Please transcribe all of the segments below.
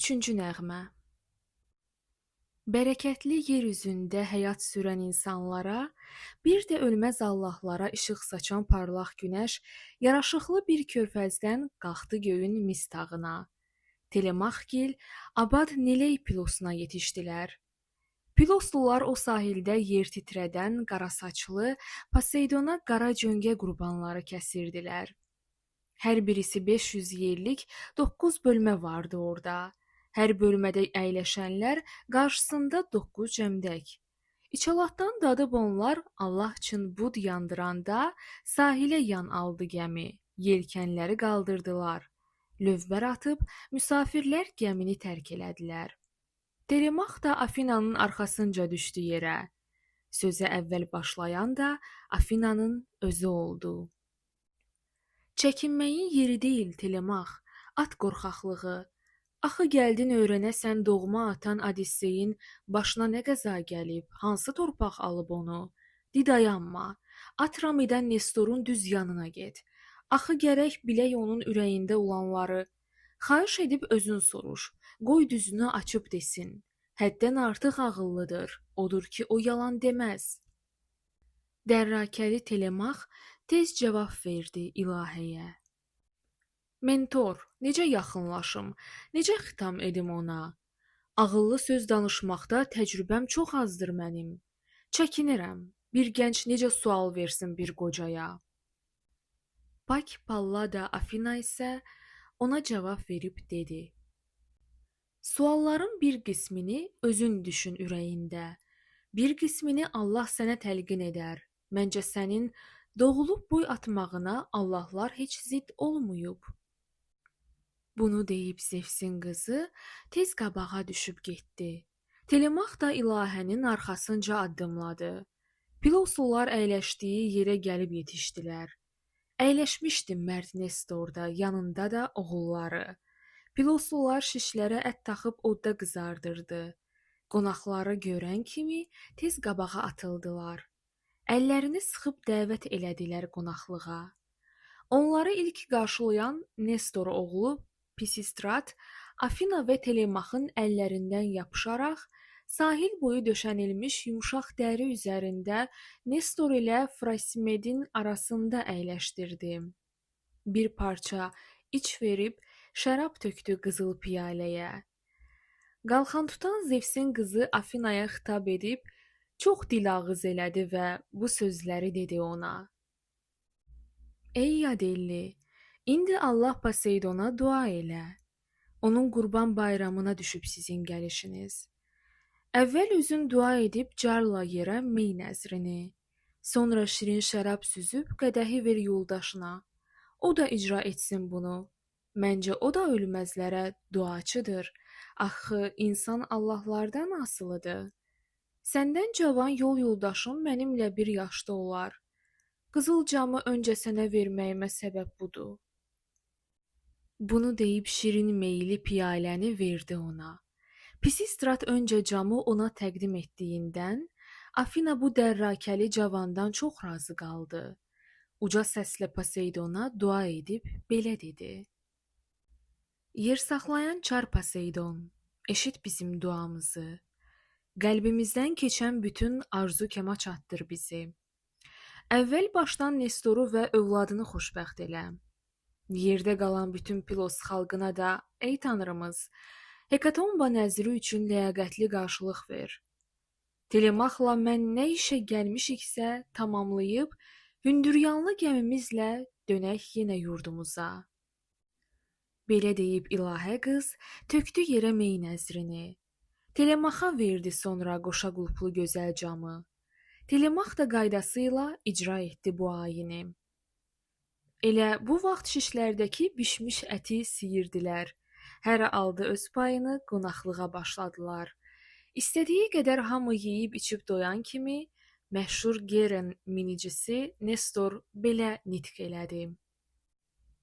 Üçüncü nəğmə. Bərəkətli yer üzündə həyat sürən insanlara, bir də ölməz Allahlara işıq saçan parlaq günəş yaraşıqlı bir körfəzdən qalxdı göyün mistağına. Telemaxgil abad Niley pilosuna yetişdilər. Piloslular o sahildə yer titrədən qara saçlı Poseydona qara cöngə qurbanları kəsirdilər. Hər birisi 500 yerlik 9 bölmə vardı orada. Hər bölmədə əyləşənlər qarşısında 9 cəmdək. İçalatdan dadıb onlar Allah üçün bud yandıranda sahilə yan aldı gəmi. Yelkənləri qaldırdılar. Lövbər atıb müsafirlər gəmini tərk elədilər. Telemax da Afinanın arxasınca düşdü yerə. Sözə əvvəl başlayan da Afinanın özü oldu. Çəkinməyin yeri deyil Telemax, at qorxaqlığı. Axı gəldin öyrənəsən doğma atan Odisseyin başına nə qəza gəlib, hansı torpaq alıb onu? Di dayanma, Atramidən Nestorun düz yanına get. Axı gərək bilək onun ürəyində olanları. Xahiş edib özün soruş, qoy düzünü açıb desin. Həddən artıq ağıllıdır, odur ki o yalan deməz. Dərrakəli Telemax tez cavab verdi ilahəyə. Mentor, necə yaxınlaşım, necə xitam edim ona? Ağıllı söz danışmaqda təcrübəm çox azdır mənim. Çəkinirəm, bir gənc necə sual versin bir qocaya? Pak Pallada Afina isə ona cavab verib dedi. Sualların bir qismini özün düşün ürəyində. Bir qismini Allah sənə təlqin edər. Məncə sənin doğulub boy atmağına Allahlar heç zidd olmayıb. Bunu deyib Zevsin qızı tez qabağa düşüb getdi. Telemax da ilahənin arxasınca addımladı. Piloslular əyləşdiyi yerə gəlib yetişdilər. Əyləşmişdi mərd Nestorda, yanında da oğulları. Piloslular şişlərə ət taxıb odda qızardırdı. Qonaqları görən kimi tez qabağa atıldılar. Əllərini sıxıb dəvət elədilər qonaqlığa. Onları ilk qarşılayan Nestor oğlu Pisistrat, Afina və Telemaxın əllərindən yapışaraq, sahil boyu döşənilmiş yumşaq dəri üzərində Nestor ilə Frasimedin arasında əyləşdirdi. Bir parça iç verib, şərab tökdü qızıl piyaləyə. Qalxan tutan Zevsin qızı Afinaya xitab edib, çox dilağız elədi və bu sözləri dedi ona. Ey Yadelli, indi Allah Poseydona dua elə. Onun qurban bayramına düşüb sizin gəlişiniz. Əvvəl üzün dua edib carla yerə mey nəzrini. Sonra şirin şərab süzüb qədəhi ver yoldaşına. O da icra etsin bunu. Məncə o da ölməzlərə duaçıdır. Axı insan Allahlardan asılıdır. Səndən cavan yol yoldaşım mənimlə bir yaşda olar. Qızıl camı öncə sənə verməyimə səbəb budur. Bunu deyib şirin meyli piyaləni verdi ona. Pisistrat öncə camı ona təqdim etdiyindən, Afina bu dərrakəli cavandan çox razı qaldı. Uca səslə Poseydona dua edib belə dedi. Yer saxlayan çar Poseydon, eşit bizim duamızı. Qəlbimizdən keçən bütün arzu kəma çatdır bizi. Əvvəl başdan Nestoru və övladını xoşbəxt elə. Yerdə qalan bütün Pilos xalqına da, ey tanrımız, Hekatomba nəzri üçün ləyaqətli qarşılıq ver. Telemaxla mən nə işə gəlmişiksə tamamlayıb, hündüryanlı gəmimizlə dönək yenə yurdumuza. Belə deyib ilahə qız tökdü yerə mey nəzrini. Telemaxa verdi sonra qoşa qulplu gözəl camı. Telemax da qaydasıyla icra etdi bu ayini. Elə bu vaxt şişlərdəki bişmiş əti siyirdilər. Hər aldı öz payını, qonaqlığa başladılar. İstədiyi qədər hamı yeyib içib doyan kimi, məşhur Geren minicisi Nestor belə nitq elədi.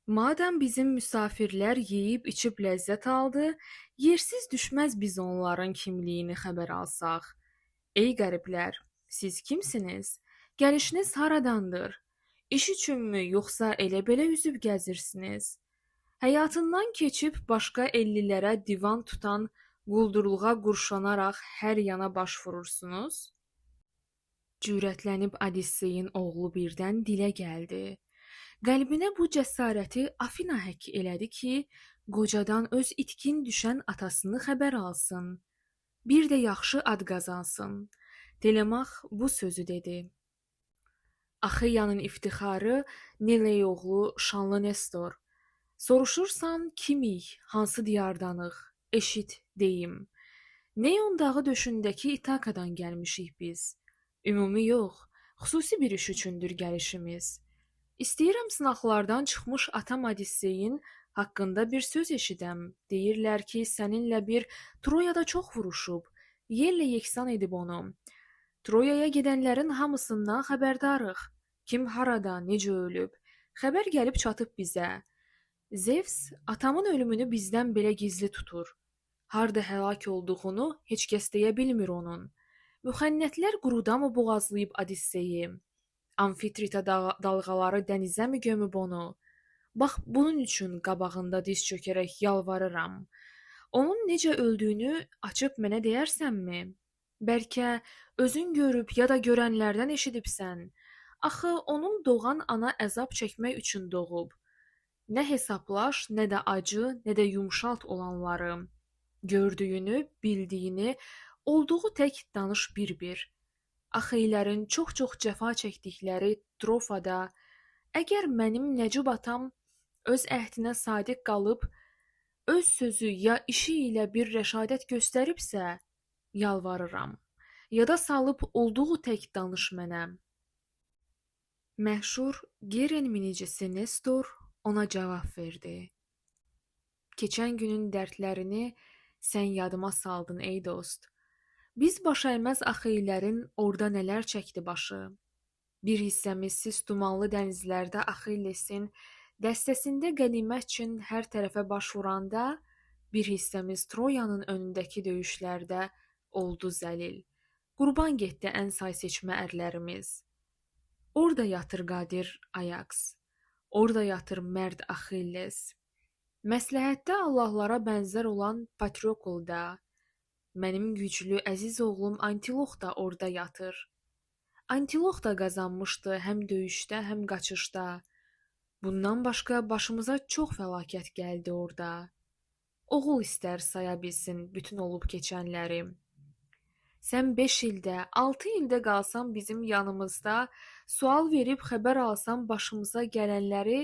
Madəm bizim müsafirlər yeyib içib ləzzət aldı, yersiz düşməz biz onların kimliyini xəbər alsaq. Ey qəriblər, siz kimsiniz? Gəlişiniz haradandır? İş üçünmü, yoxsa elə belə üzüb gəzirsiniz? Həyatından keçib başqa ellilərə divan tutan quldurluğa qurşanaraq hər yana baş vurursunuz? Cürətlənib Odisseyin oğlu birdən dilə gəldi. Qəlbinə bu cəsarəti Afina həkk elədi ki, qocadan öz itkin düşən atasını xəbər alsın. Bir də yaxşı ad qazansın. Telemax bu sözü dedi. Axaiyanın iftixarı Neley oğlu şanlı Nestor. Soruşursan kimik, hansı diyardanıq? Eşit, deyim. Neon dağı döşündəki İtakadan gəlmişik biz. Ümumi yox, xüsusi bir iş üçündür gəlişimiz. İstəyirəm sınaqlardan çıxmış atam Odisseyin haqqında bir söz eşidəm. Deyirlər ki, səninlə bir Troyada çox vuruşub, yerlə yeksan edib onu. Troyaya gedənlərin hamısından xəbərdarıq. Kim harada, necə ölüb? Xəbər gəlib çatıb bizə. Zevs atamın ölümünü bizdən belə gizli tutur. Harda həlak olduğunu heç kəs deyə bilmir onun. Müxənnətlər qurudamı boğazlayıb Odisseyi? Amfitrita dalğaları dənizə mi gömüb onu? Bax bunun üçün qabağında diz çökərək yalvarıram. Onun necə öldüyünü açıb mənə deyərsənmi? Bəlkə özün görüb ya da görənlərdən eşidibsən. Axı onun doğan ana əzab çəkmək üçün doğub. Nə hesaplaş, nə də acı, nə də yumşalt olanları. Gördüyünü, bildiyini, olduğu tək danış bir-bir. Axeylərin çox-çox cəfa çəkdikləri Trofada, əgər mənim Nəcib atam öz əhdinə sadiq qalıb, öz sözü ya işi ilə bir rəşadət göstəribsə, yalvarıram. Yada salıb olduğu tək danış mənə. Məşhur Geren minicisi Nestor ona cavab verdi. Keçən günün dərdlərini sən yadıma saldın ey dost. Biz başayməz Axeylərin orada nələr çəkdi başı. Bir hissəmiz siz dumanlı dənizlərdə Axillesin dəstəsində qənimət üçün hər tərəfə baş vuranda, bir hissəmiz Troyanın önündəki döyüşlərdə oldu zəlil. Qurban getdi ən say seçmə ərlərimiz. Orada yatır qadir Ayaks. Orada yatır mərd Axilles. Məsləhətdə Allahlara bənzər olan Patrokl da, mənim güclü əziz oğlum Antilox da orada yatır. Antilox da qazanmışdı həm döyüşdə, həm qaçışda. Bundan başqa başımıza çox fəlakət gəldi orada. Oğul istər saya bilsin bütün olub keçənləri. Sən 5 ildə, 6 ildə qalsan bizim yanımızda, sual verib xəbər alsan başımıza gələnləri,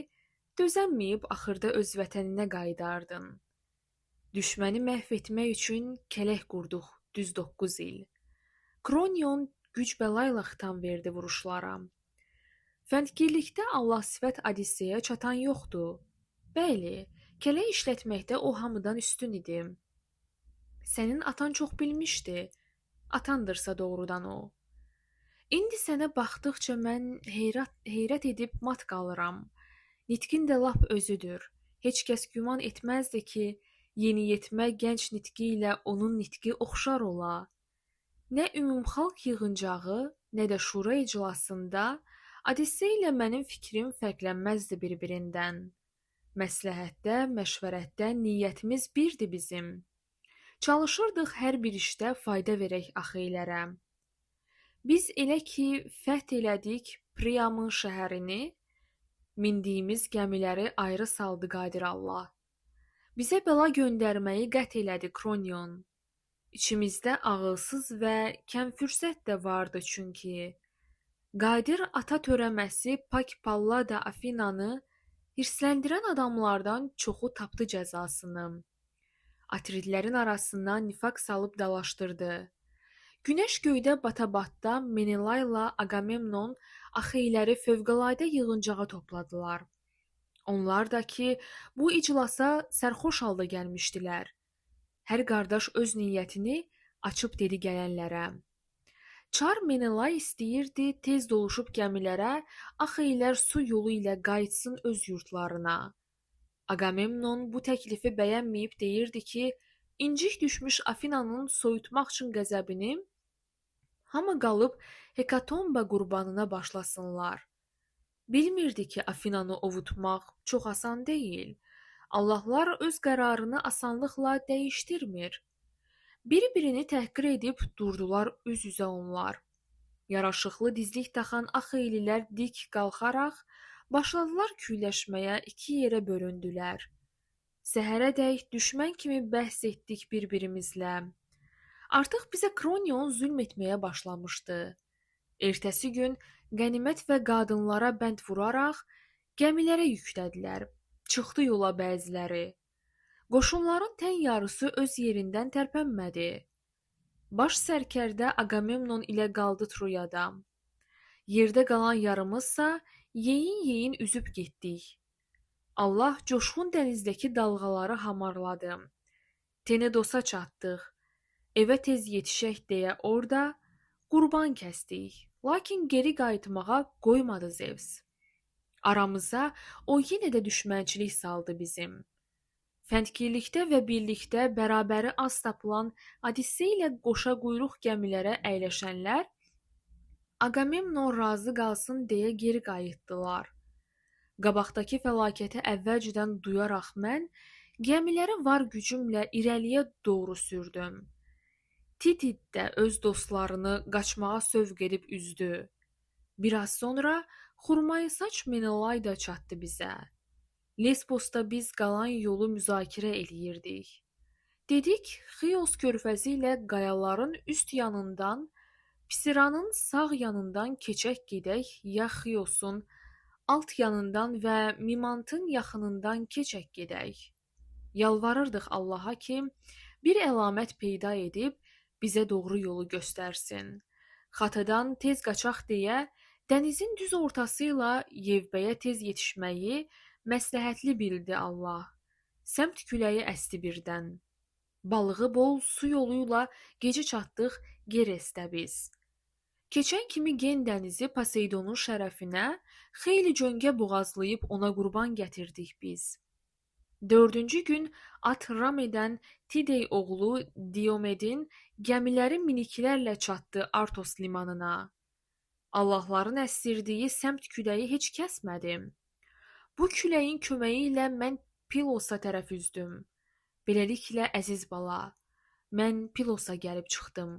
dözənməyib axırda öz vətəninə qaydardın. Düşməni məhv etmək üçün kələk qurduq düz 9 il. Kronion güc bəlayla xitam verdi vuruşlara. Fəndgirlikdə Allah sifət Odisseyə çatan yoxdur. Bəli, kələk işlətməkdə o hamıdan üstün idi. Sənin atan çox bilmişdi. Atandırsa doğrudan o. İndi sənə baxdıqca mən heyrət edib mat qalıram. Nitqin də lap özüdür. Heç kəs güman etməzdi ki, yeniyetmə gənc nitqi ilə onun nitqi oxşar ola. Nə ümumxalq yığıncağı, nə də şura iclasında Odissey ilə mənim fikrim fərqlənməzdi bir-birindən. Məsləhətdə, məşvərətdə niyyətimiz birdir bizim. Çalışırdıq hər bir işdə fayda verək Axeylərə. Biz elə ki, fəth elədik Priamın şəhərini, mindiyimiz gəmiləri ayrı saldı qadir Allah. Bizə bəla göndərməyi qət elədi Kronion. İçimizdə ağılsız və kəm-fürsət də vardı çünki. Qadir ata törəməsi Pak Pallada Afinanı hirsləndirən adamlardan çoxu tapdı cəzasını. Atridlərin arasından nifaq salıb dalaşdırdı. Günəş göydə bata-batda Menelayla Agamemnon Axeyləri fövqəladə yığıncağa topladılar. Onlar da ki, bu iclasa sərxoş halda gəlmişdilər. Hər qardaş öz niyyətini açıb dedi gələnlərə. Çar Menelay istəyirdi tez doluşub gəmilərə, Axeylər su yolu ilə qayıtsın öz yurtlarına. Agamemnon bu təklifi bəyənməyib deyirdi ki, incik düşmüş Afinanın soyutmaq üçün qəzəbini hamı qalıb Hekatomba qurbanına başlasınlar. Bilmirdi ki, Afinanı ovutmaq çox asan deyil. Allahlar öz qərarını asanlıqla dəyişdirmir. Bir-birini təhqir edib durdular üz-üzə onlar. Yaraşıqlı dizlik taxan ağ xeylilər dik qalxaraq başladılar küyləşməyə, iki yerə bölündülər. Səhərədək düşmən kimi bəhs etdik bir-birimizlə. Artıq bizə Kronion zülm etməyə başlamışdı. Ertəsi gün qənimət və qadınlara bənd vuraraq gəmilərə yüklədilər. Çıxdı yola bəziləri. Qoşunların tən yarısı öz yerindən tərpənmədi. Baş sərkərdə Agamemnon ilə qaldı Troyada. Yerdə qalan yarımızsa yeyin-yeyin üzüb getdik. Allah coşqun dənizdəki dalğaları hamarladı. Tenedosa çatdıq. Evə tez yetişək deyə orada qurban kəsdik. Lakin geri qayıtmağa qoymadı Zevs. Aramıza o yenə də düşmənçilik saldı bizim. Fəndgirlikdə və birlikdə bərabəri az tapılan Odissey ilə qoşa quyruq gəmilərə əyləşənlər Agamemnon razı qalsın deyə geri qayıtdılar. Qabaqdakı fəlakəti əvvəlcədən duyaraq mən gəmiləri var gücümlə irəliyə doğru sürdüm. Titit də öz dostlarını qaçmağa sövq edib üzdü. Biraz sonra Xurmaysaç Menelay da çatdı bizə. Lesbosda biz qalan yolu müzakirə eləyirdik. Dedik, Xios körfəzi ilə qayaların üst yanından, Pisiranın sağ yanından keçək gedək, ya Xiosun alt yanından və Mimantın yaxınından keçək gedək. Yalvarırdıq Allaha ki, bir əlamət peyda edib bizə doğru yolu göstərsin. Xatadan tez qaçaq deyə dənizin düz ortası ilə Yevbəyə tez yetişməyi məsləhətli bildi Allah. Səmt küləyi əsdi birdən. Balığı bol su yoluyla gecə çatdıq Geresdə biz. Keçən kimi Gen dənizi Poseidonun şərəfinə xeyli cöngə boğazlayıb ona qurban gətirdik biz. 4-cü gün at ram edən Tidey oğlu Diomedin gəmiləri miniklərlə çatdı Artos limanına. Allahların əsdirdiyi səmt küləyi heç kəsmədim. Bu küləyin köməyi ilə mən Pilosa tərəf üzdüm. Beləliklə, əziz bala, mən Pilosa gəlib çıxdım.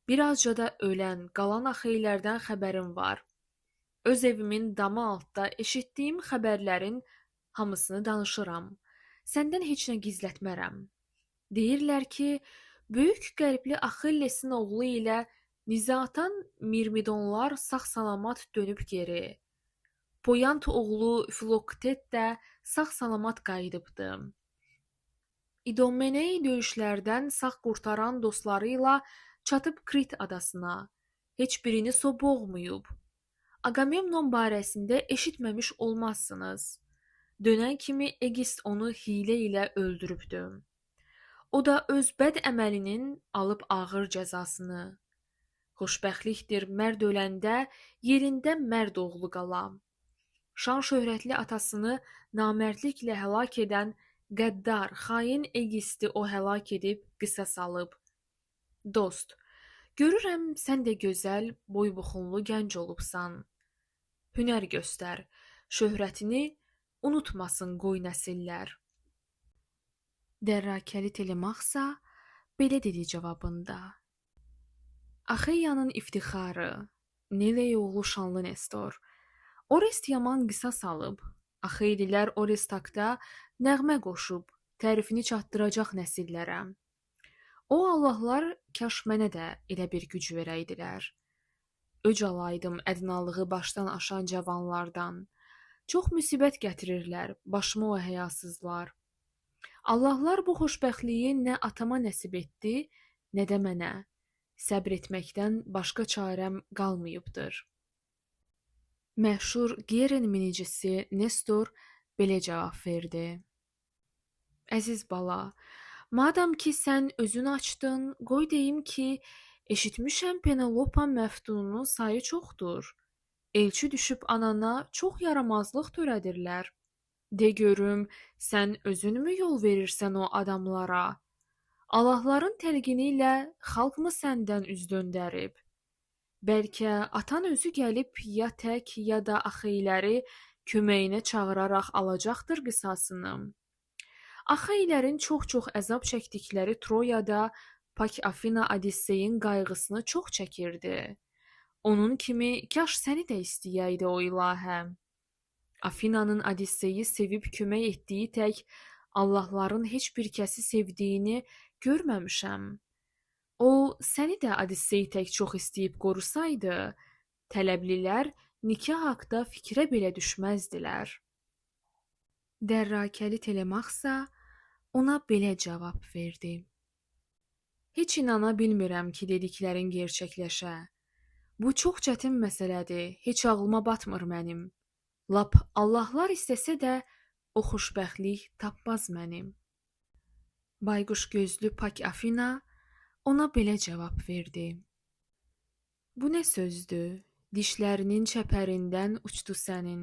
Birazca da ölən, qalan axeylərdən xəbərim var. Öz evimin damı altda eşitdiyim xəbərlərin hamısını danışıram. Səndən heç nə gizlətmərəm. Deyirlər ki, böyük qəribli Axillesin oğlu ilə nizatan Mirmidonlar sağ-salamat dönüb geri. Poyant oğlu Filoktet də sağ-salamat qayıdıbdı. İdomeney döyüşlərdən sağ qurtaran dostları ilə çatıb Krit adasına. Heç birini so boğmayıb. Agamemnon barəsində eşitməmiş olmazsınız. Dönən kimi Egist onu hilə ilə öldürübdü. O da öz bəd əməlinin alıb ağır cəzasını. Xoşbəxtlikdir mərd öləndə yerində mərd oğlu qalam. Şan şöhrətli atasını namərdliklə həlak edən qəddar, xain Egisti o həlak edib qisas alıb. Dost, görürəm sən də gözəl, boy-buxunlu gənc olubsan. Hünər göstər, şöhrətini unutmasın qoy nəsillər. Dərrakəli Telemaxsa belə dedi cavabında. Axeyyanın iftixarı, Niley oğlu şanlı Nestor. Orest yaman qisas alıb. Axeylilər Orestaqda nəğmə qoşub, tərifini çatdıracaq nəsillərə. O Allahlar kaş mənə də elə bir güc verəydilər. Öc alaydım ədnalığı başdan aşan cavanlardan. Çox müsibət gətirirlər başıma o həyasızlar. Allahlar bu xoşbəxtliyi nə atama nəsib etdi, nə də mənə. Səbr etməkdən başqa çarəm qalmayıbdır. Məşhur Geren minicisi Nestor belə cavab verdi. Əziz bala, madam ki sən özün açdın, qoy deyim ki, eşitmişəm Penelopa məftununun sayı çoxdur. Elçi düşüb anana çox yaramazlıq törədirlər. De görüm, sən özünmü yol verirsən o adamlara? Allahların təlqini ilə xalqmı səndən üz döndərib? Bəlkə atan özü gəlib ya tək ya da axeyləri köməyinə çağıraraq alacaqdır qisasını. Axeylərin çox-çox əzab çəkdikləri Troyada Pak Afina Odisseyin qayğısını çox çəkirdi. Onun kimi kaş səni də istəyəydi o ilahə. Afinanın Odisseyi sevib kömək etdiyi tək Allahların heç bir kəsi sevdiyini görməmişəm. O, səni də Odisseyi tək çox istəyib qorusaydı, tələblilər nikah haqda fikrə belə düşməzdilər. Dərrakəli Telemaxsa ona belə cavab verdi. Heç inana bilmirəm ki, dediklərin gerçəkləşə. Bu çox çətin məsələdir, heç ağlıma batmır mənim. Lap Allahlar istəsə də o xoşbəxtlik tapmaz mənim. Bayquş gözlü Pak Afina ona belə cavab verdi. Bu nə sözdür? Dişlərinin çəpərindən uçdu sənin.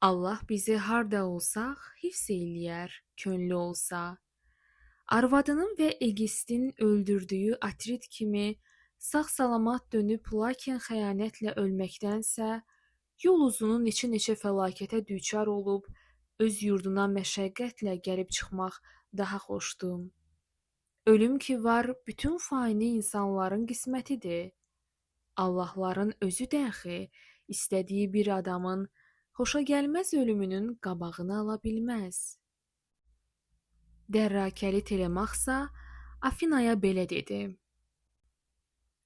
Allah bizi harda olsaq hifz eləyər, könlü olsa. Arvadının və Egistin öldürdüyü Atrit kimi sağ-salamat dönüb lakin xəyanətlə ölməkdənsə, yol uzunu neçə-neçə fəlakətə düçar olub, öz yurduna məşəqqətlə gəlib çıxmaq daha xoşdur. Ölüm ki var, bütün fani insanların qismətidir. Allahların özü dəxi istədiyi bir adamın xoşagəlməz ölümünün qabağını ala bilməz. Dərrakəli Telemaxsa Afinaya belə dedi.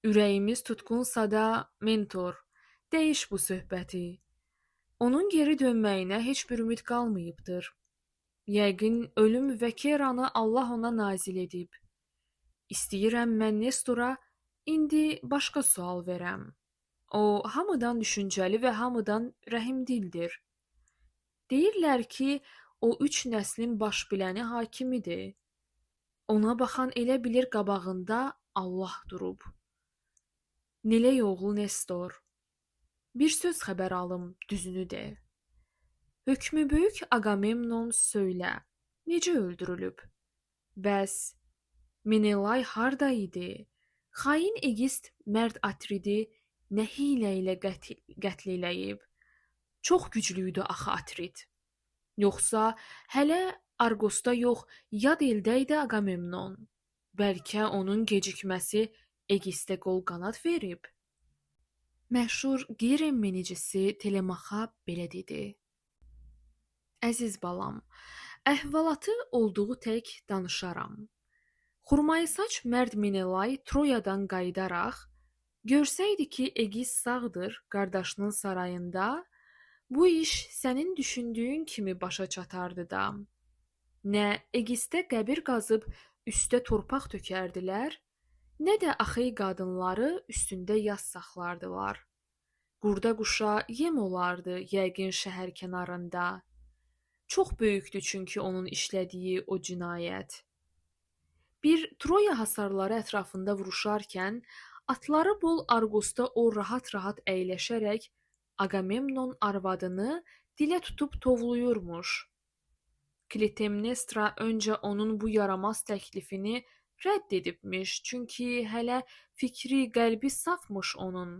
Ürəyimiz tutqunsa da, mentor, dəyiş bu söhbəti. Onun geri dönməyinə heç bir ümid qalmayıbdır. Yəqin ölüm və Keranı Allah ona nazil edib. İstəyirəm mən Nestora indi başqa sual verəm. O, hamıdan düşüncəli və hamıdan rəhimdildir. Deyirlər ki, o 3 nəslin baş biləni hakimidir. Ona baxan elə bilir qabağında Allah durub. Neley oğlu Nestor, bir söz xəbər alım, düzünü de. Hökmü böyük Agamemnon söylə, necə öldürülüb? Bəs Menelay harda idi? Xain Egist mərd Atridi nə hiylə ilə qətl eləyib? Çox güclü idi axı Atrid. Yoxsa hələ Argosda yox, yad eldə idi Agamemnon. Bəlkə onun gecikməsi Egistə qol qanad verib. Məşhur Qirem minicisi Telemaxa belə dedi. Əziz balam, əhvalatı olduğu tək danışaram. Xurmayı saç mərd Menelay Troyadan qayıdaraq, görsəydi ki, Egist sağdır qardaşının sarayında, bu iş sənin düşündüyün kimi başa çatardı da. Nə Egistə qəbir qazıb üstə torpaq tökərdilər, nə də Axey qadınları üstündə yas saxlardılar. Qurda quşa yem olardı yəqin şəhər kənarında. Çox böyükdü çünki onun işlədiyi o cinayət. Bir Troya hasarları ətrafında vuruşarkən, atları bol Argosda o rahat-rahat əyləşərək Agamemnon arvadını dilə tutub tovluyurmuş. Klitemnestra öncə onun bu yaramaz təklifini rədd edibmiş, çünki hələ fikri, qəlbi safmış onun.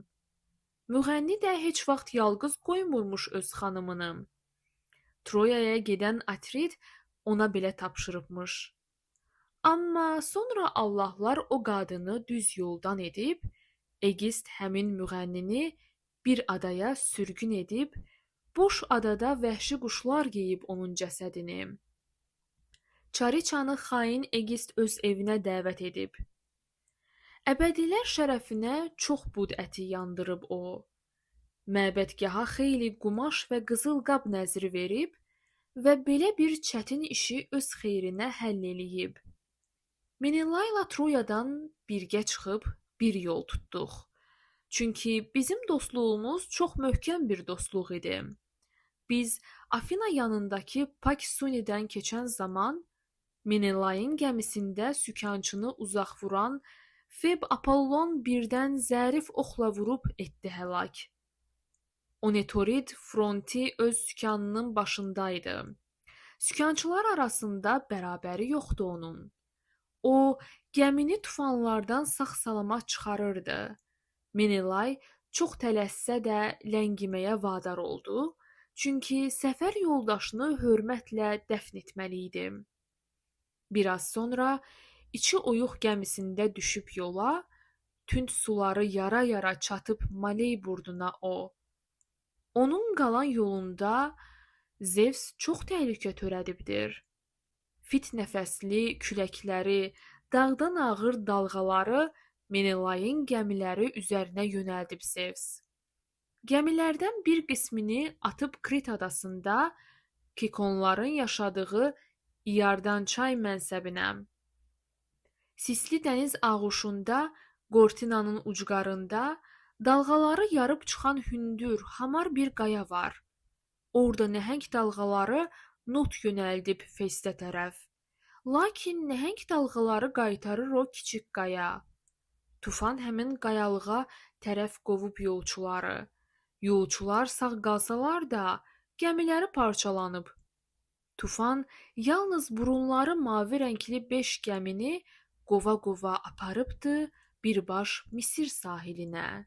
Müğənni də heç vaxt yalqız qoymurmuş öz xanımını. Troyaya gedən Atrid ona belə tapşırıbmış. Amma sonra Allahlar o qadını düz yoldan edib, Egist həmin müğənnini bir adaya sürgün edib, boş adada vəhşi quşlar yeyib onun cəsədini. Çariçanı xain Egist öz evinə dəvət edib. Əbədilər şərəfinə çox bud əti yandırıb o. Məbədgaha xeyli qumaş və qızıl qab nəzri verib və belə bir çətin işi öz xeyrinə həll eləyib. Menelayla Troyadan birgə çıxıb bir yol tutduq. Çünki bizim dostluğumuz çox möhkəm bir dostluq idi. Biz Afina yanındakı Paksunidən keçən zaman Menelayın gəmisində sükançını uzaq vuran Feb Apollon birdən zərif oxla vurub etdi həlak. Onetorid fronti öz sükanının başındaydı. Sükançılar arasında bərabəri yoxdu onun. O, gəmini tufanlardan sağ-salamat çıxarırdı. Menelay çox tələssə də ləngiməyə vadar oldu, çünki səfər yoldaşını hörmətlə dəfn etməli idi. Biraz sonra içi oyuq gəmisində düşüb yola, tünd suları yara-yara çatıb Maley burduna o. Onun qalan yolunda Zevs çox təhlükə törədibdir. Fit nəfəsli küləkləri, dağdan ağır dalğaları Menelayın gəmiləri üzərinə yönəldib Zevs. Gəmilərdən bir qismini atıb Krit adasında Kikonların yaşadığı İyardan çay mənsəbinə, sisli dəniz ağuşunda Qortinanın ucqarında dalğaları yarıb çıxan hündür, hamar bir qaya var. Orada nəhəng dalğaları not yönəldib Festə tərəf. Lakin nəhəng dalğaları qaytarır o kiçik qaya. Tufan həmin qayalığa tərəf qovub yolçuları. Yolçular sağ qalsalar da gəmiləri parçalanıb. Tufan yalnız burunları mavi rəngli 5 gəmini qova-qova aparıbdı birbaş Misir sahilinə.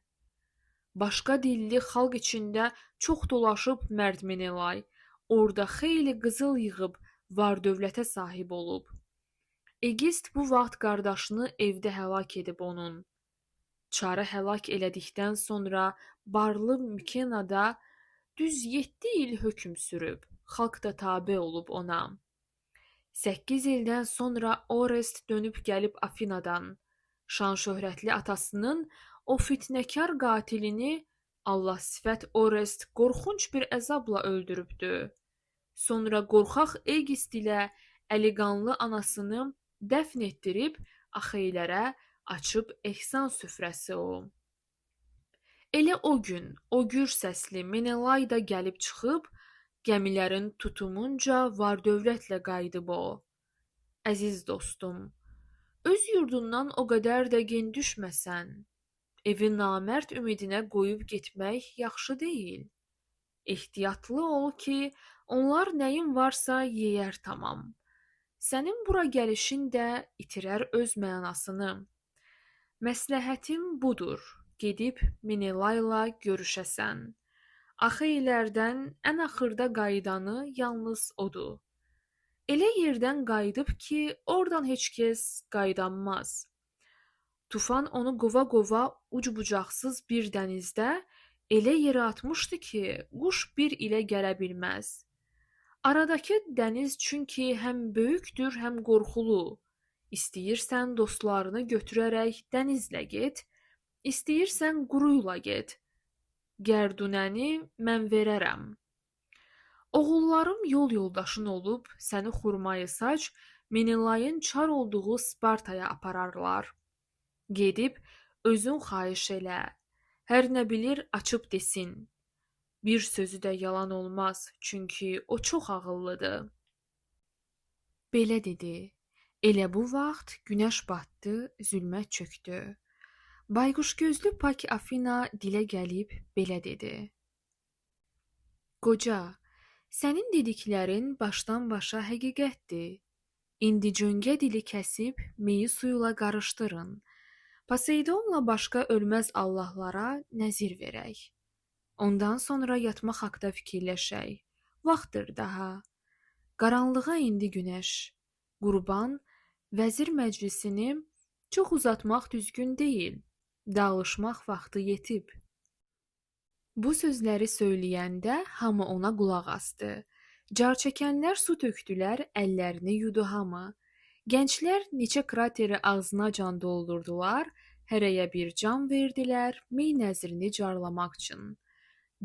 Başqa dilli xalq içində çox dolaşıb mərd Menelay. Orada xeyli qızıl yığıb var-dövlətə sahib olub. Egist bu vaxt qardaşını evdə həlak edib onun. Çarı həlak elədikdən sonra barlı Mikenada düz 7 il hökm sürüb. Xalq da tabe olub ona. 8 ildən sonra Orest dönüb gəlib Afinadan. Şan-şöhrətli atasının o fitnəkar qatilini Allah sifət Orest qorxunc bir əzabla öldürübdü. Sonra qorxaq Egist ilə əliqanlı anasını dəfn etdirib Axeylərə açıb ehsan süfrəsi o. Elə o gün o gür səsli Menelay da gəlib çıxıb, gəmilərin tutumunca var-dövlətlə qayıdıb o. Əziz dostum, öz yurdundan o qədər də gen düşməsən, evi namərd ümidinə qoyub getmək yaxşı deyil. Ehtiyatlı ol ki, onlar nəyin varsa yeyər tamam. Sənin bura gəlişin də itirər öz mənasını. Məsləhətim budur, gedib Menelayla görüşəsən. Axeylərdən ən axırda qayıdanı yalnız odur. Elə yerdən qayıdıb ki, oradan heç kəs qayıdanmaz. Tufan onu qova-qova uc-bucaqsız bir dənizdə elə yerə atmışdı ki, quş bir ilə gələ bilməz. Aradakı dəniz çünki həm böyükdür, həm qorxulu. İstəyirsən dostlarını götürərək dənizlə get, istəyirsən quruyla get. Gərdunəni mən verərəm. Oğullarım yol yoldaşın olub səni xurmayı saç, Menelayın çar olduğu Spartaya apararlar. Gedib özün xahiş elə, hər nə bilir açıb desin. Bir sözü də yalan olmaz, çünki o çox ağıllıdır. Belə dedi. Elə bu vaxt günəş batdı, zülmət çökdü. Bayquş gözlü pak Afina dilə gəlib belə dedi. Qoca, sənin dediklərin başdan başa həqiqətdir. İndi cöngə dili kəsib meyi suyla qarışdırın. Poseidonla başqa ölməz allahlara nəzir verək. Ondan sonra yatmaq haqda fikirləşək. Vaxtdır daha. Qaranlığa indi günəş. Qurban, vəzir məclisini çox uzatmaq düzgün deyil. Dağılışmaq vaxtı yetib. Bu sözləri söyləyəndə hamı ona qulaq asdı. Car çəkənlər su tökdülər, əllərini yudu hamı. Gənclər neçə krateri ağzına can doldurdular, hərəyə bir can verdilər, mey nəzrini carlamaq üçün.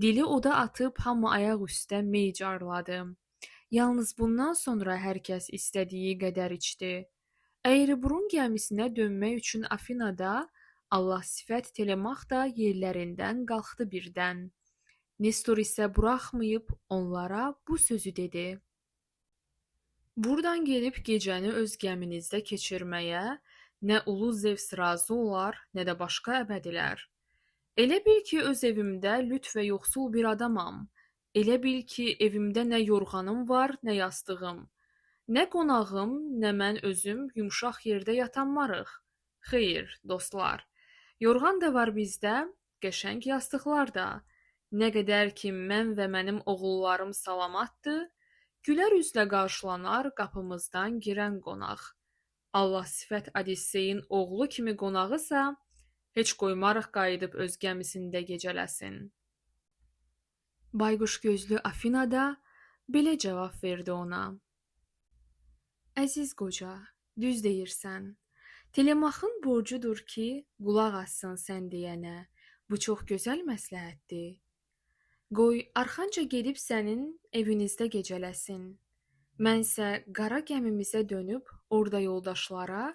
Dili oda atıb hamı ayaq üstə mey carladı. Yalnız bundan sonra hər kəs istədiyi qədər içdi. Əyriburun gəmisinə dönmək üçün Afinada Allah sifət Telemaq da yerlərindən qalxdı birdən. Nestor isə buraxmayıb onlara bu sözü dedi. Buradan gelib gecəni öz gəminizdə keçirməyə nə ulu Zevs razı olar, nə də başqa əbədilər. Elə bil ki, öz evimdə lüt və yoxsul bir adamam. Elə bil ki, evimdə nə yorğanım var, nə yastığım. Nə qonağım, nə mən özüm yumşaq yerdə yatanmarıq. Xeyr, dostlar, yorğan da var bizdə, qəşəng yastıqlar da. Nə qədər ki, mən və mənim oğullarım salamatdır, Gülər üzlə qarşılanar qapımızdan girən qonaq. Allah sifət Odisseyin oğlu kimi qonağısa, heç qoymarıq qayıdıb öz gəmisində gecələsin. Bayquş gözlü Afina da belə cavab verdi ona. Əziz qoca, düz deyirsən. Telemaxın borcudur ki, qulaq assın sən deyənə. Bu çox gözəl məsləhətdir. Qoy arxanca gedib sənin evinizdə gecələsin. Mənsə qara gəmimizə dönüb orada yoldaşlara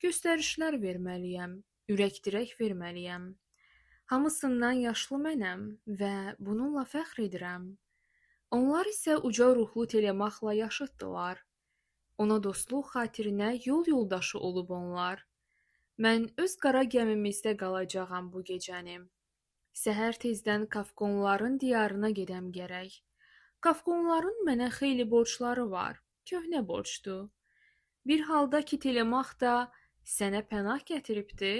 göstərişlər verməliyəm, ürək-dirək verməliyəm. Hamısından yaşlı mənəm və bununla fəxr edirəm. Onlar isə uca ruhlu Telemaxla yaşıddılar. Ona dostluq xatirinə yol yoldaşı olub onlar. Mən öz qara gəmimizdə qalacağam bu gecəni. Səhər tezdən Kafkonların diyarına gedəm gərək. Kafkonların mənə xeyli borcları var, köhnə borcdur. Bir halda ki Telemax da sənə pənah gətiribdi,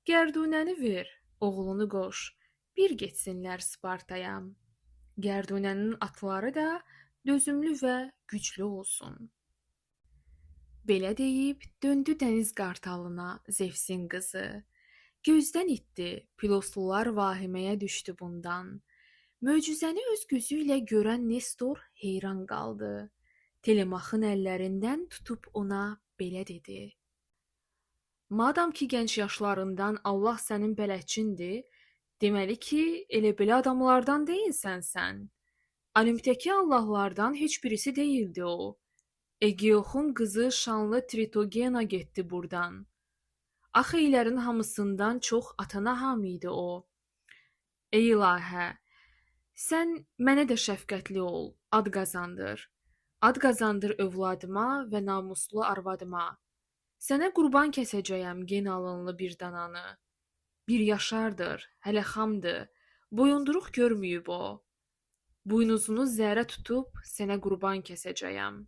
Gərdunəni ver, oğlunu qoş, bir getsinlər Spartaya. Gərdunənin atları da dözümlü və güclü olsun. Belə deyib, döndü dəniz qartalına Zevsin qızı. Gözdən itdi, piloslular vahiməyə düşdü bundan. Möcüzəni öz gözü ilə görən Nestor heyran qaldı. Telemaxın əllərindən tutub ona belə dedi. Madam ki gənc yaşlarından Allah sənin bələdçindir, deməli ki, elə belə adamlardan deyilsən sən. Olimpdəki allahlardan heç birisi deyildi o. Egeoxun qızı şanlı Tritogena getdi buradan. Axeylərin hamısından çox atana ham idi o. Ey ilahə, sən mənə də şəfqətli ol, ad qazandır. Ad qazandır övladıma və namuslu arvadıma. Sənə qurban kəsəcəyəm gen alınlı bir dananı. Bir yaşardır, hələ xamdır, boyunduruq görməyib o. Buynuzunu zərə tutub sənə qurban kəsəcəyəm.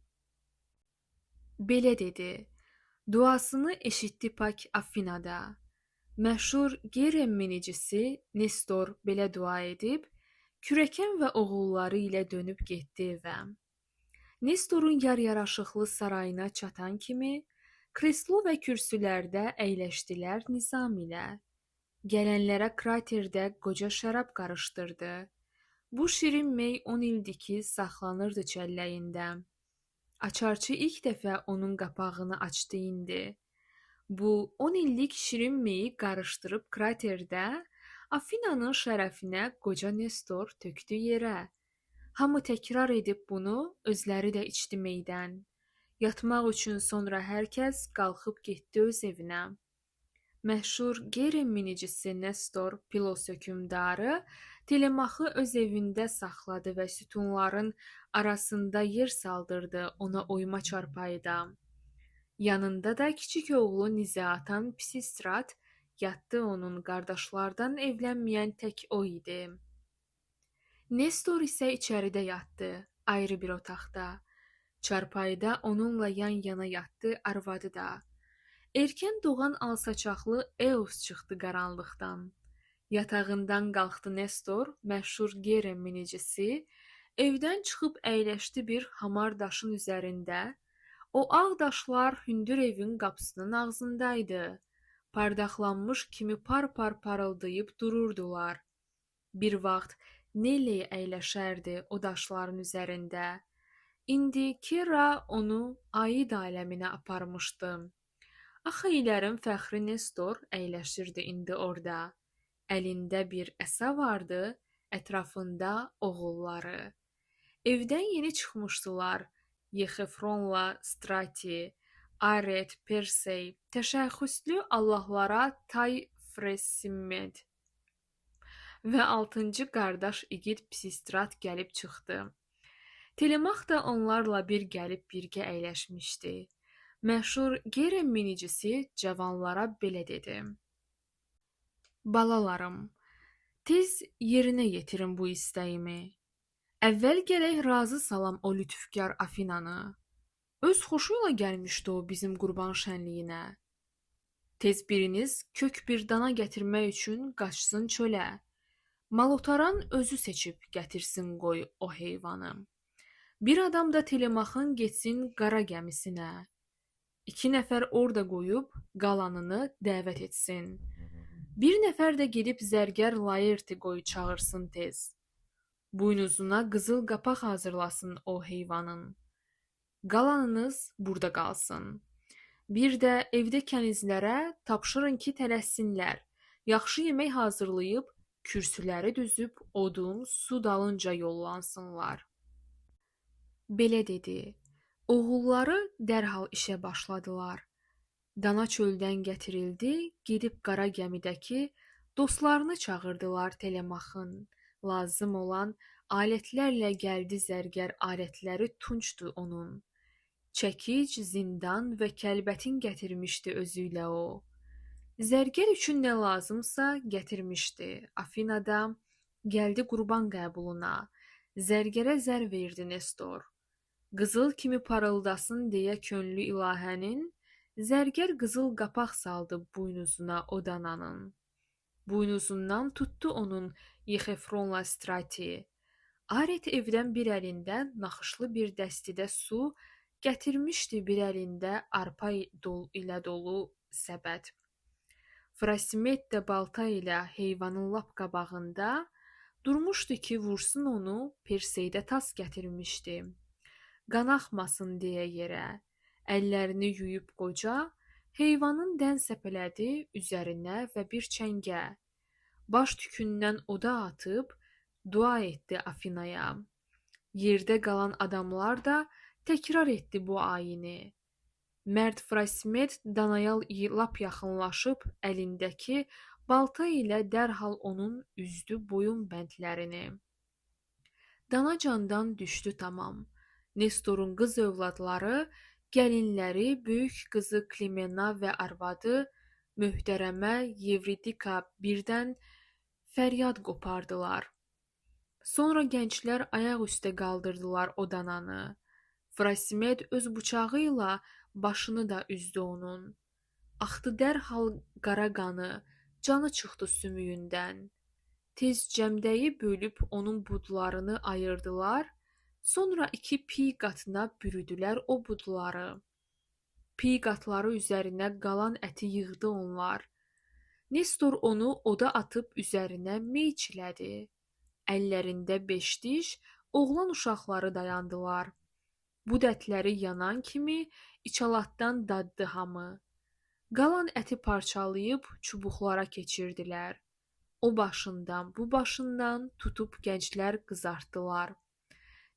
Belə dedi. Duasını eşitdi pak Afinada. Məşhur Gerem minicisi Nestor belə dua edib, kürəkən və oğulları ilə dönüb getdi evə. Nestorun yar-yaraşıqlı sarayına çatan kimi, kreslo və kürsülərdə əyləşdilər nizam ilə. Gələnlərə kraterdə qoca şərab qarışdırdı. Bu şirin mey 10 ildir ki, saxlanırdı çəlləyində. Açarçı ilk dəfə onun qapağını açdı indi. Bu 10 illik şirin meyi qarışdırıb kraterdə Afinanın şərəfinə qoca Nestor tökdü yerə. Hamı təkrar edib bunu, özləri də içdi meydən. Yatmaq üçün sonra hər kəs qalxıb getdi öz evinə. Məşhur Gerem minicisi Nestor Pilos hökümdarı Telemaxı öz evində saxladı və sütunların arasında yer saldırdı ona oyma çarpayıda. Yanında da kiçik oğlu Nizaatan Pisistrat yatdı onun qardaşlardan evlənməyən tək o idi. Nestor isə içəridə yatdı, ayrı bir otaqda. Çarpayıda onunla yan-yana yatdı arvadı da. Erkən doğan alsaçaqlı Eos çıxdı qaranlıqdan. Yatağından qalxdı Nestor, məşhur Gerem minicisi, evdən çıxıb əyləşdi bir hamar daşın üzərində. O ağ daşlar hündür evin qapısının ağzındaydı. Pardaqlanmış kimi par-par parıldayıb dururdular. Bir vaxt Nelly əyləşərdi o daşların üzərində. İndi Kira onu Aid aləminə aparmışdı. Axeylərin fəxri Nestor əyləşirdi indi orada. Əlində bir əsa vardı, ətrafında oğulları. Evdən yeni çıxmışdılar. Yexefronla Strati, Aret, Persey, təşəxxüslü allahlara Tay Fresimed və 6-cı qardaş igid Pisistrat gəlib çıxdı. Telemax da onlarla bir gəlib birgə əyləşmişdi. Məşhur Gerem minicisi cavanlara belə dedi. Balalarım, tez yerinə yetirin bu istəyimi. Əvvəl gərək razı salam o lütfkar Afinanı. Öz xoşu ilə gəlmişdi o bizim qurban şənliyinə. Tez biriniz kök bir dana gətirmək üçün qaçsın çölə. Malotaran özü seçib gətirsin qoy o heyvanı. Bir adam da Telemaxın getsin qara gəmisinə. 2 nəfər orada qoyub qalanını dəvət etsin. Bir nəfər də gedib zərgər Laerti qoyu çağırsın tez. Buynuzuna qızıl qapaq hazırlasın o heyvanın. Qalanınız burada qalsın. Bir də evdə kənizlərə tapşırın ki, tələssinlər. Yaxşı yemək hazırlayıb, kürsüləri düzüb, odun, su dalınca yollansınlar. Belə dedi. Oğulları dərhal işə başladılar. Dana çöldən gətirildi, gedib qara gəmidəki dostlarını çağırdılar Telemaxın. Lazım olan alətlərlə gəldi zərgər alətləri tunçdu onun. Çəkic, zindan və kəlbətin gətirmişdi özü ilə o. Zərgər üçün nə lazımsa gətirmişdi. Afinada gəldi qurban qəbuluna. Zərgərə zər verdi Nestor. Qızıl kimi parıldasın deyə könlü ilahənin, zərgər qızıl qapaq saldı buynuzuna o dananın. Buynuzundan tutdu onun Yexefronla Strati. Aret evdən bir əlində naxışlı bir dəstidə su, gətirmişdi bir əlində arpa ilə dolu səbət. Frasimet də balta ilə heyvanın lap qabağında durmuşdu ki, vursun onu, Perseydə tas gətirmişdi. Qan axmasın deyə yerə, əllərini yuyub qoca, heyvanın dən səpələdi üzərinə və bir çəngə. Baş tükündən oda atıb, dua etdi Afinaya. Yerdə qalan adamlar da təkrar etdi bu ayini. Mərd Frasimet danaya lap yaxınlaşıb əlindəki balta ilə dərhal onun üzdü boyun bəndlərini. Dana candan düşdü tamam. Nestorun qız övladları, gəlinləri, böyük qızı Klimena və arvadı möhtərəmə Yevridika birdən fəryad qopardılar. Sonra gənclər ayaq üstə qaldırdılar o dananı. Frasimet öz bıçağı ilə başını da üzdü onun. Axdı dərhal qara qanı, canı çıxdı sümüyündən. Tez cəmdəyi bölüb onun budlarını ayırdılar, sonra 2 piy qatına bürüdülər o budları. Piy qatları üzərinə qalan əti yığdı onlar. Nestor onu oda atıb üzərinə meyçilədi. Əllərində 5 diş, oğlan uşaqları dayandılar. Bu dətləri yanan kimi içalatdan daddı hamı. Qalan əti parçalayıb çubuqlara keçirdilər. O başından, bu başından tutub gənclər qızartdılar.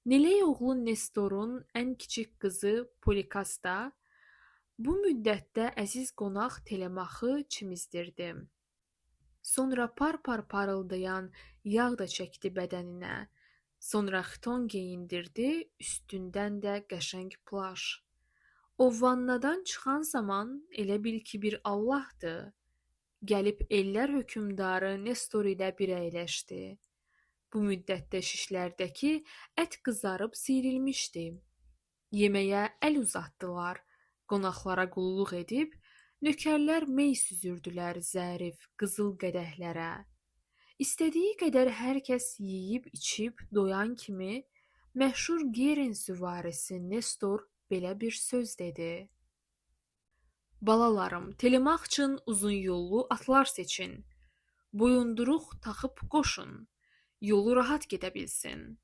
Neley oğlu Nestorun ən kiçik qızı Polikasta bu müddətdə əziz qonaq Telemaxı çimizdirdi. Sonra par-par parıldayan yağ da çəkdi bədəninə. Sonra xiton geyindirdi, üstündən də qəşəng plaş. O vannadan çıxan zaman elə bil ki bir Allahdır. Gəlib ellər hökümdarı Nestor ilə bir əyləşdi. Bu müddətdə şişlərdəki ət qızarıb siyrilmişdi. Yeməyə əl uzatdılar, qonaqlara qulluq edib, nökərlər mey süzürdülər zərif, qızıl qədəhlərə. İstədiyi qədər hər kəs yeyib içib doyan kimi məşhur Gerin süvarisi Nestor belə bir söz dedi. Balalarım, Telemax üçün uzun yollu atlar seçin. Boyunduruq taxıb qoşun. Yolu rahat gedə bilsin.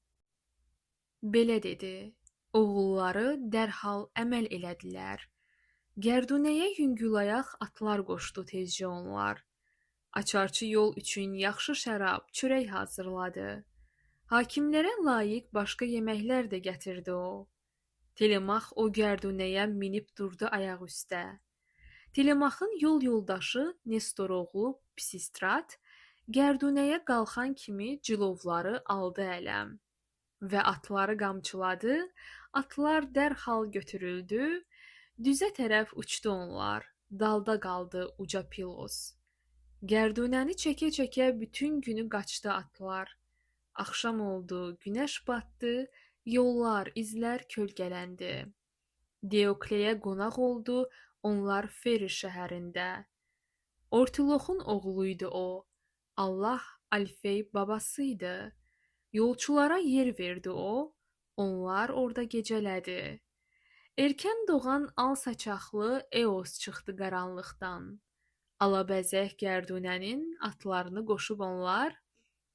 Belə dedi. Oğulları dərhal əməl elədilər. Gərdunəyə yüngülayaq atlar qoşdu tezcə onlar. Açarçı yol üçün yaxşı şərab, çörək hazırladı. Hakimlərə layiq başqa yeməklər də gətirdi o. Telemax o gərdunəyə minib durdu ayaq üstə. Telemaxın yol yoldaşı Nestor oğlu Pisistrat gərdunəyə qalxan kimi cilovları aldı ələm və atları qamçıladı, atlar dərhal götürüldü, düzə tərəf uçdu onlar, dalda qaldı uca Pilos. Gərdunəni çəkə-çəkə bütün günü qaçdı atlar. Axşam oldu, günəş batdı, yollar, izlər kölgələndi. Diokleyə qonaq oldu, onlar Feri şəhərində. Ortiloxun oğluydu o. Allah Alfey babasıydı. Yolçulara yer verdi o. Onlar orada gecələdi. Erkən doğan al saçaqlı Eos çıxdı qaranlıqdan. Alabəzək Gərdunənin atlarını qoşub onlar,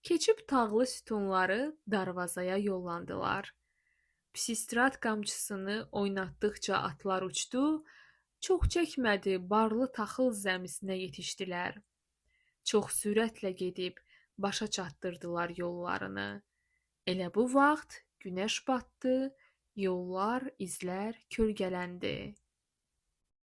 keçib tağlı sütunları darvazaya yollandılar. Pisistrat qamçısını oynatdıqca atlar uçdu, çox çəkmədi, barlı taxıl zəmisinə yetişdilər. Çox sürətlə gedib başa çatdırdılar yollarını. Elə bu vaxt günəş batdı, yollar, izlər kölgələndi.